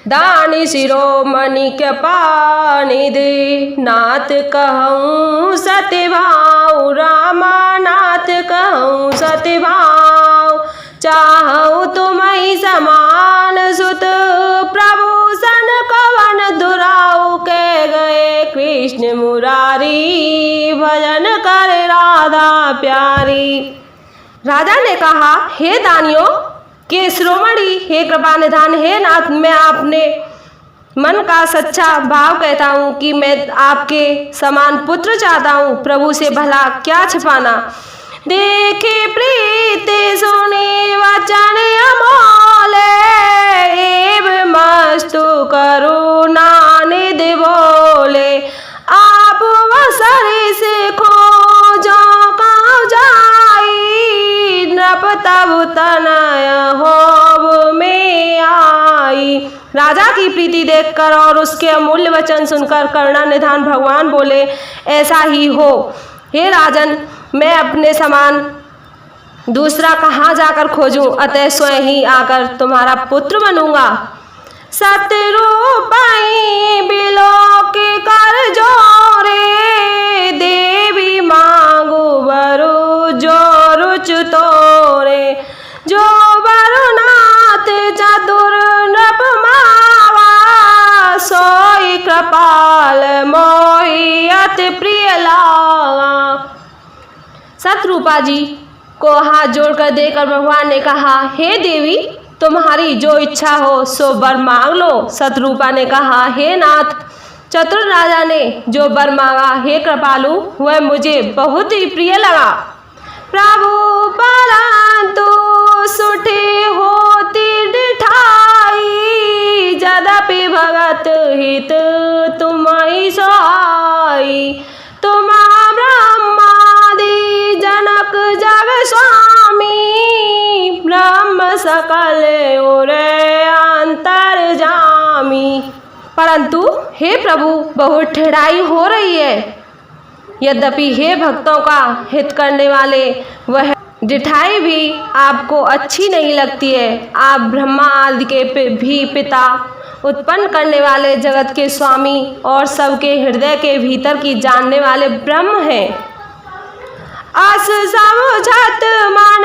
दानी शिरोमणि के पानी दे, नाथ कहूँ सत्यभाव, रामा नाथ कहूँ सत्यभाव। चाहूँ तुम्हीं समान सुत, प्रभु सन कवन दुराऊ। कह गए कृष्ण मुरारी, भजन करे राधा प्यारी। राजा ने कहा, हे दानियों के शिरोमणि, हे कृपा निधान, हे नाथ, मैं अपने मन का सच्चा भाव कहता हूँ कि मैं आपके समान पुत्र चाहता हूँ। प्रभु से भला क्या छिपाना। देखे प्रीति सुनी वचन अमोले, एव मस्तु करुणा निधि बोले। आप वसरी से खोजो कहाँ जाई, नृप तब तनय होब में आई। राजा की प्रीति देखकर और उसके अमूल्य वचन सुनकर करुणा निधान भगवान बोले, ऐसा ही हो। हे राजन, मैं अपने समान दूसरा कहाँ जाकर खोजूं, अतः स्वयं ही आकर तुम्हारा पुत्र बनूंगा। सतरूपाई बिलोक कर जोरे, देवी मांगू बरु जो रुच तोरे। जो वरुनाथ चतुर नृप मावा, सोई कृपाल मोहि अति प्रिय लागा। सतरूपा जी को हाथ जोड़कर देकर भगवान ने कहा, हे देवी, तुम्हारी जो इच्छा हो सो वर मांग लो। सतरूपा ने कहा, हे नाथ, चतुर राजा ने जो वर मांगा, हे कृपालु, वह मुझे बहुत ही प्रिय लगा। प्रभु परंतु सुठी होती डिठाई, यद्यपि भगत हित तुम्हीं सोहाई। तुम ब्रह्मादि जनक जग स्वामी, ब्रह्म सकल उरे अंतर्जामी। परंतु हे प्रभु, बहुत ठेढ़ाई हो रही है। यद्यपि हे भक्तों का हित करने वाले, वह डिठाई भी आपको अच्छी नहीं लगती है। आप ब्रह्मा आदि के भी पिता, उत्पन्न करने वाले, जगत के स्वामी और सबके हृदय के भीतर की जानने वाले ब्रह्म हैं। अस समझत मन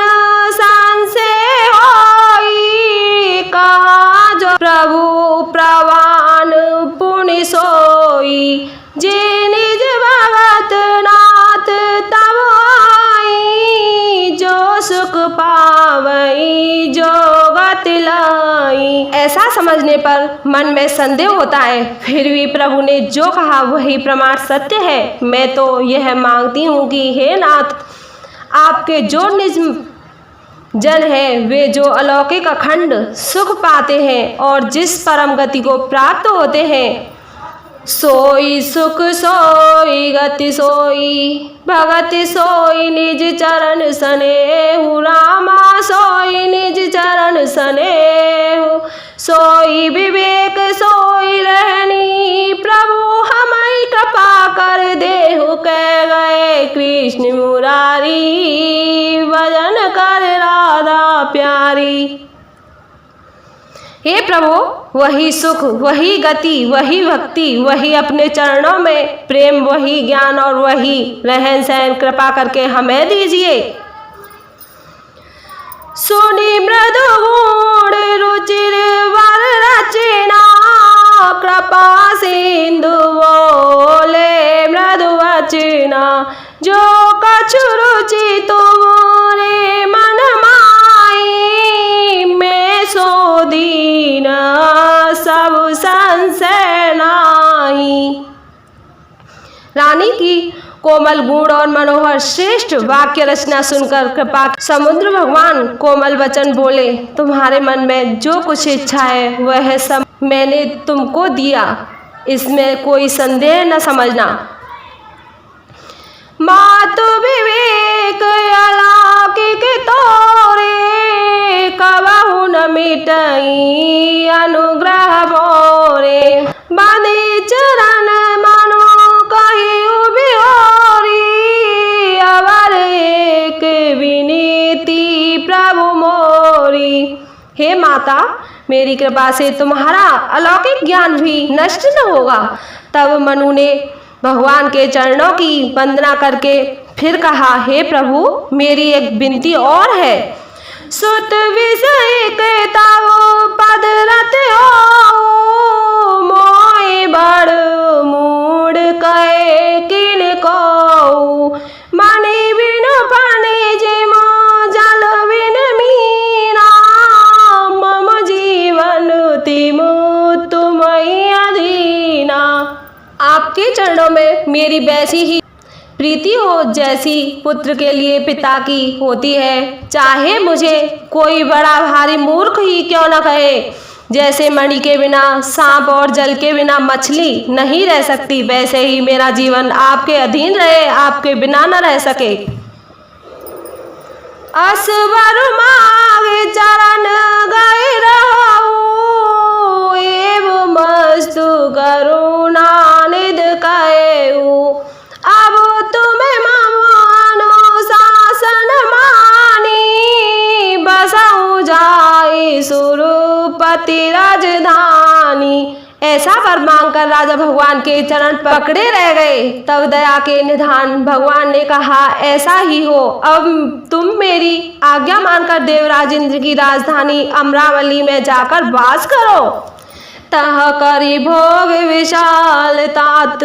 संशय होई, कहा जो प्रभु प्रवान पुण्य सोई। जे निज भगत नाथ तब आई, जो सुख पावई जो गति लाई। ऐसा समझने पर मन में संदेह होता है, फिर भी प्रभु ने जो कहा वही प्रमाण सत्य है। मैं तो यह मांगती हूँ कि हे नाथ, आपके जो निज जन है, वे जो अलौकिक अखंड सुख पाते हैं और जिस परम गति को प्राप्त होते हैं, सोई सुख सोई गति सोई, भगति सोई निज चरण सनेहु। रामा सोई निज चरण सनेहु, सोई विवेक सोई रहनी। प्रभु हमारी कृपा कर देहु, कह गए कृष्ण मुरारी, भजन कर राधा प्यारी। हे प्रभु, वही सुख, वही गति, वही भक्ति, वही अपने चरणों में प्रेम, वही ज्ञान और वही रहन सहन कृपा करके हमें दीजिए। सुनी मृदु गुण रुचिर वर रचना, कृपा सिंधु बोले मृदु वचना। जो कछु रुचि तुम्हारे मन माई, मैं सो दीन सब संशय नाही। रानी की कोमल गुण और मनोहर श्रेष्ठ वाक्य रचना सुनकर कृपा समुद्र भगवान कोमल वचन बोले, तुम्हारे मन में जो कुछ इच्छा है वह सब मैंने तुमको दिया, इसमें कोई संदेह न समझना। मातु विवेक अलौकिक तोरे, कबहु न मिटई अनुग्रह बोरे। बांधि चरण मनो कहिउ बिहोरी, अवर एक विनीति प्रभु मोरी। हे माता, मेरी कृपा से तुम्हारा अलौकिक ज्ञान भी नष्ट न होगा। तब मनु ने भगवान के चरणों की वंदना करके फिर कहा, हे प्रभु, मेरी एक विनती और है। सुत विषय के तव पद रत हो, मोय बड़ मूड कहे किन को, मणि बिन पानी जिम जल बिन मीना, मम जीवन तिमु तुम अधीना। आपके चरणों में मेरी वैसी ही प्रीति हो जैसी पुत्र के लिए पिता की होती है। चाहे मुझे कोई बड़ा भारी मूर्ख ही क्यों न कहे, जैसे मणि के बिना सांप और जल के बिना मछली नहीं रह सकती, वैसे ही मेरा जीवन आपके अधीन रहे, आपके बिना न रह सके। असवर मांगे चरण गए रहूं, एव मस्तु करुणा निध कहूं। अब तुम्हें अनुशासन मानी, बसऊ जाए सुरपति राजधानी। ऐसा वर मांगकर राजा भगवान के चरण पकड़े रह गए। तब दया के निधान भगवान ने कहा, ऐसा ही हो, अब तुम मेरी आज्ञा मानकर देवराज इंद्र की राजधानी अमरावली में जाकर वास करो। तह करी भोग विशाल तात,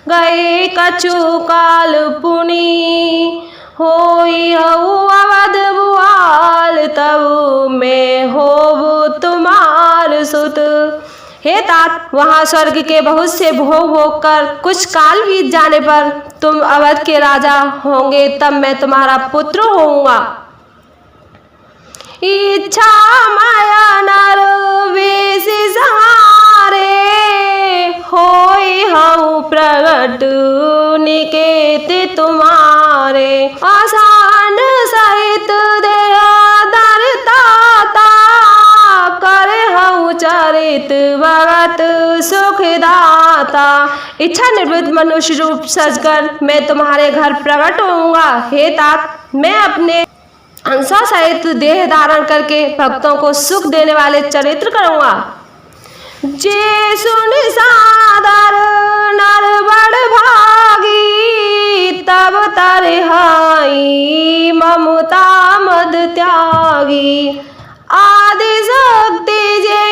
गए कछु काल पुनि, होई हऊ अवध भुआल, तब मैं होबु तुम्हार सुत। हे तात, वहाँ स्वर्ग के बहुत से भोग भोग कर कुछ काल बीत जाने पर तुम अवध के राजा होंगे, तब मैं तुम्हारा पुत्र होऊंगा। इच्छा माया नर वेश सहारे, होई हऊ प्रगट निकेत तुम्हारे। आसान सहित दया दरता, करे हऊ चरित भगत सुखदाता। इच्छा निवृत्त मनुष्य रूप सजकर मैं तुम्हारे घर प्रकट होऊंगा। हे तात, मैं अपने अंशों सहित देह धारण करके भक्तों को सुख देने वाले चरित्र करूंगा। जे सुन सादर नर बड़ भागी, तब तरहाई ममता मद त्यागी। आदि शक्ति जे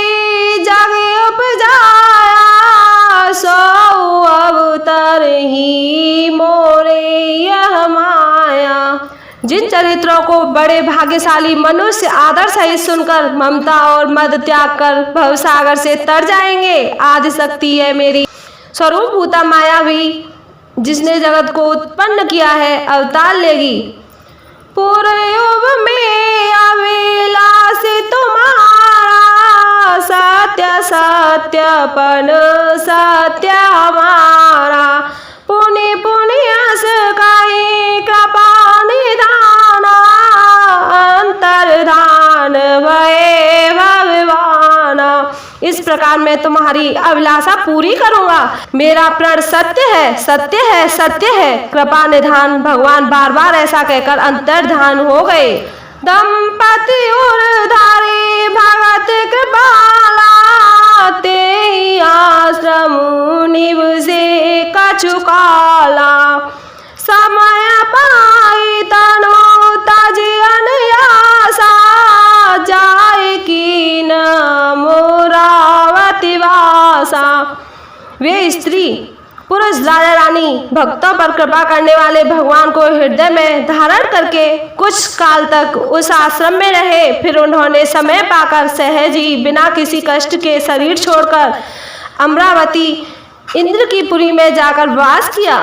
जग उपजाया, सो अवतर ही मोरे यह माया। जिन चरित्रों को बड़े भाग्यशाली मनुष्य आदर सहित सुनकर ममता और मद त्याग कर भवसागर से तर जाएंगे, आदि शक्ति है मेरी स्वरूप भूता माया भी, जिसने जगत को उत्पन्न किया है, अवतार लेगी। पूर्वयुग में अभिलाष तुम्हारा, सत्य सत्यपन सत्य हमारा। पुनि पुनि हस कहीं कृपा निधाना, अंतर्धान भये भगवाना। इस प्रकार मैं तुम्हारी अभिलाषा पूरी करूंगा। मेरा प्रण सत्य है, सत्य है, सत्य है। कृपा निधान भगवान बार बार ऐसा कहकर अंतर्धान हो गए। दंपति उर्धारी भगत कृपाला, ते आश्रम निवसे कछु काला। समय पाई तनु तजि अनयासा, जाय कीन मोरावती वासा। वे स्त्री पुरुष राजा रानी भक्तों पर कृपा करने वाले भगवान को हृदय में धारण करके कुछ काल तक उस आश्रम में रहे। फिर उन्होंने समय पाकर सहज ही बिना किसी कष्ट के शरीर छोड़कर अमरावती इंद्र की पुरी में जाकर वास किया।